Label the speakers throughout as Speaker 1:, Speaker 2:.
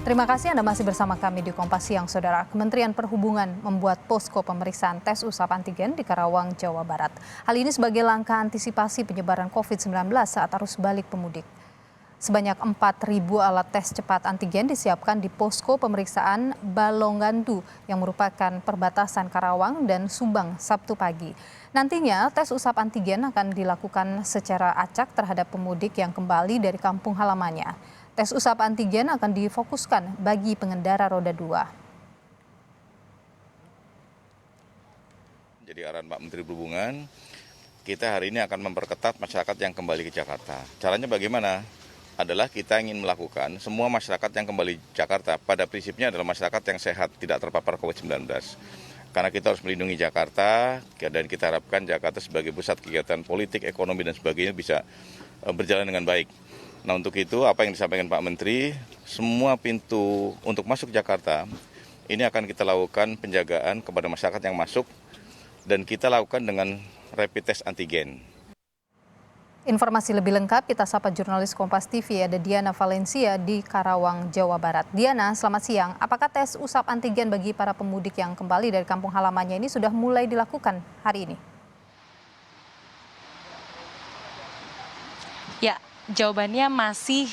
Speaker 1: Terima kasih Anda masih bersama kami di Kompas Siang, Saudara. Kementerian Perhubungan membuat posko pemeriksaan tes usap antigen di Karawang, Jawa Barat. Hal ini sebagai langkah antisipasi penyebaran COVID-19 saat arus balik pemudik. Sebanyak 4.000 alat tes cepat antigen disiapkan di posko pemeriksaan Balongandu yang merupakan perbatasan Karawang dan Subang Sabtu pagi. Nantinya tes usap antigen akan dilakukan secara acak terhadap pemudik yang kembali dari kampung halamannya. Tes usap antigen akan difokuskan bagi pengendara roda 2.
Speaker 2: Jadi arahan Pak Menteri Perhubungan, kita hari ini akan memperketat masyarakat yang kembali ke Jakarta. Caranya bagaimana? Adalah kita ingin melakukan semua masyarakat yang kembali ke Jakarta pada prinsipnya adalah masyarakat yang sehat, tidak terpapar COVID-19. Karena kita harus melindungi Jakarta dan kita harapkan Jakarta sebagai pusat kegiatan politik, ekonomi dan sebagainya bisa berjalan dengan baik. Nah untuk itu apa yang disampaikan Pak Menteri, semua pintu untuk masuk Jakarta ini akan kita lakukan penjagaan kepada masyarakat yang masuk dan kita lakukan dengan rapid test antigen.
Speaker 1: Informasi lebih lengkap kita sapa jurnalis Kompas TV ada Diana Valencia di Karawang, Jawa Barat. Diana, selamat siang. Apakah tes usap antigen bagi para pemudik yang kembali dari kampung halamannya ini sudah mulai dilakukan hari ini?
Speaker 3: Ya, jawabannya masih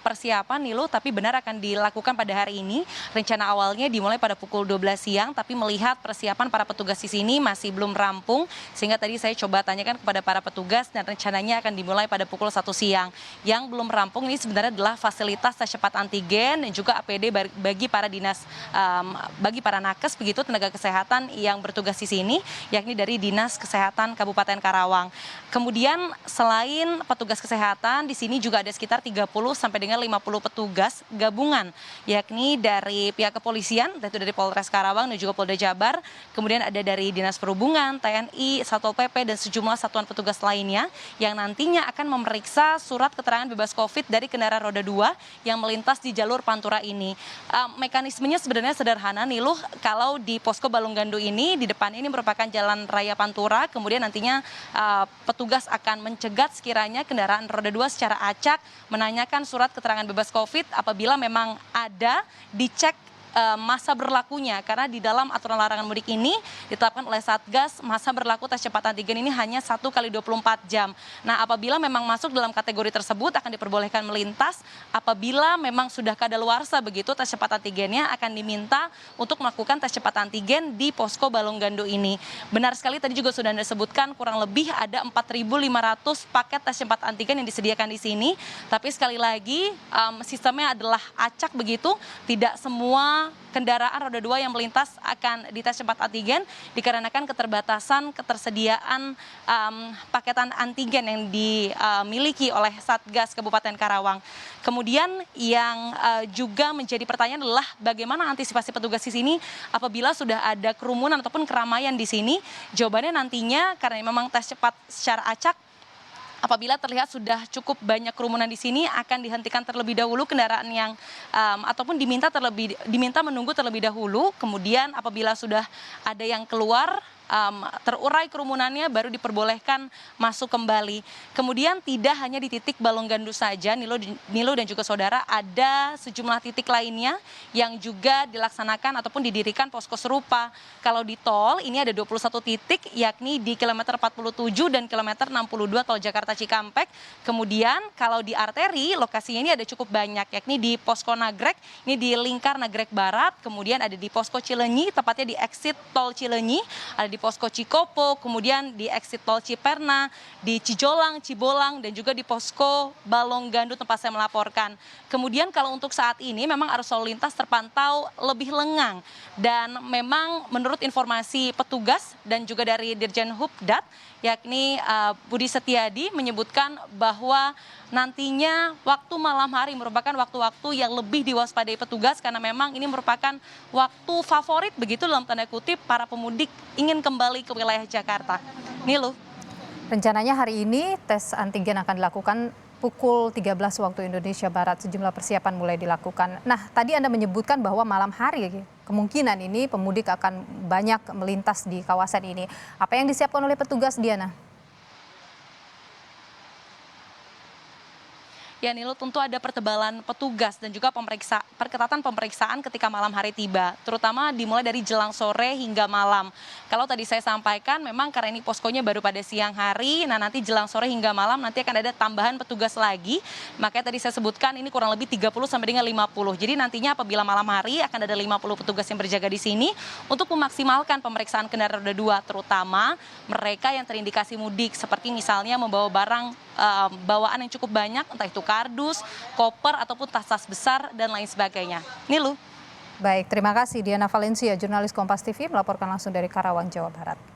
Speaker 3: persiapan Nilu, tapi benar akan dilakukan pada hari ini. Rencana awalnya dimulai pada pukul 12 siang, tapi melihat persiapan para petugas di sini masih belum rampung, sehingga tadi saya coba tanyakan kepada para petugas dan rencananya akan dimulai pada pukul 1 siang. Yang belum rampung ini sebenarnya adalah fasilitas tes cepat antigen dan juga APD bagi para dinas, bagi para nakes begitu tenaga kesehatan yang bertugas di sini, yakni dari Dinas Kesehatan Kabupaten Karawang. Kemudian selain petugas kesehatan, di sini juga ada sekitar 30 sampai dengan 50 petugas gabungan, yakni dari pihak kepolisian, yaitu dari Polres Karawang dan juga Polda Jabar, kemudian ada dari Dinas Perhubungan, TNI, Satpol PP, dan sejumlah satuan petugas lainnya yang nantinya akan memeriksa surat keterangan bebas COVID dari kendaraan roda 2 yang melintas di jalur Pantura ini. Mekanismenya sebenarnya sederhana, Niluh, kalau di posko Balongandu ini, di depan ini merupakan jalan raya Pantura, kemudian nantinya petugas akan mencegat sekiranya kendaraan roda 2 secara acak menanyakan surat keterangan bebas COVID apabila memang ada, dicek masa berlakunya, karena di dalam aturan larangan mudik ini ditetapkan oleh Satgas masa berlaku tes cepat antigen ini hanya 1 kali 24 jam. Nah, apabila memang masuk dalam kategori tersebut akan diperbolehkan melintas, apabila memang sudah kadaluarsa begitu tes cepat antigennya akan diminta untuk melakukan tes cepat antigen di posko Balongandu ini. Benar sekali tadi juga sudah Anda sebutkan kurang lebih ada 4.500 paket tes cepat antigen yang disediakan di sini, tapi sekali lagi sistemnya adalah acak begitu, tidak semua kendaraan roda 2 yang melintas akan dites cepat antigen dikarenakan ketersediaan paketan antigen yang dimiliki oleh Satgas Kabupaten Karawang. Kemudian yang juga menjadi pertanyaan adalah bagaimana antisipasi petugas di sini apabila sudah ada kerumunan ataupun keramaian di sini. Jawabannya nantinya karena memang tes cepat secara acak, apabila terlihat sudah cukup banyak kerumunan di sini akan dihentikan terlebih dahulu kendaraan yang ataupun diminta menunggu terlebih dahulu. Kemudian apabila sudah ada yang keluar terurai kerumunannya baru diperbolehkan masuk kembali. Kemudian tidak hanya di titik Balongandu saja, Nilo dan juga saudara, ada sejumlah titik lainnya yang juga dilaksanakan ataupun didirikan posko serupa. Kalau di tol ini ada 21 titik, yakni di kilometer 47 dan kilometer 62 tol Jakarta Cikampek. Kemudian kalau di arteri lokasinya ini ada cukup banyak, yakni di posko Nagrek, ini di lingkar Nagrek Barat, kemudian ada di posko Cileunyi, tepatnya di exit tol Cileunyi, ada di posko Cikopo, kemudian di exit tol Ciperna, di Cijolang, Cibolang, dan juga di posko Balongandu tempat saya melaporkan. Kemudian kalau untuk saat ini memang arus lalu lintas terpantau lebih lengang, dan memang menurut informasi petugas dan juga dari Dirjen Hubdat, yakni Budi Setiadi menyebutkan bahwa nantinya waktu malam hari merupakan waktu-waktu yang lebih diwaspadai petugas karena memang ini merupakan waktu favorit begitu dalam tanda kutip para pemudik ingin kembali ke wilayah Jakarta. Nilu.
Speaker 1: Rencananya hari ini tes antigen akan dilakukan pukul 13 waktu Indonesia Barat. Sejumlah persiapan mulai dilakukan. Nah, tadi Anda menyebutkan bahwa malam hari kemungkinan ini pemudik akan banyak melintas di kawasan ini. Apa yang disiapkan oleh petugas, Diana?
Speaker 3: Ya Nilu, tentu ada pertebalan petugas dan juga perketatan pemeriksaan ketika malam hari tiba, terutama dimulai dari jelang sore hingga malam. Kalau tadi saya sampaikan memang karena ini poskonya baru pada siang hari, nah nanti jelang sore hingga malam nanti akan ada tambahan petugas lagi. Makanya tadi saya sebutkan ini kurang lebih 30 sampai dengan 50. Jadi nantinya apabila malam hari akan ada 50 petugas yang berjaga di sini untuk memaksimalkan pemeriksaan kendaraan roda 2, terutama mereka yang terindikasi mudik seperti misalnya membawa barang bawaan yang cukup banyak, entah itu kardus, koper, ataupun tas-tas besar, dan lain sebagainya. Nilu.
Speaker 1: Baik, terima kasih Diana Valencia, jurnalis Kompas TV melaporkan langsung dari Karawang, Jawa Barat.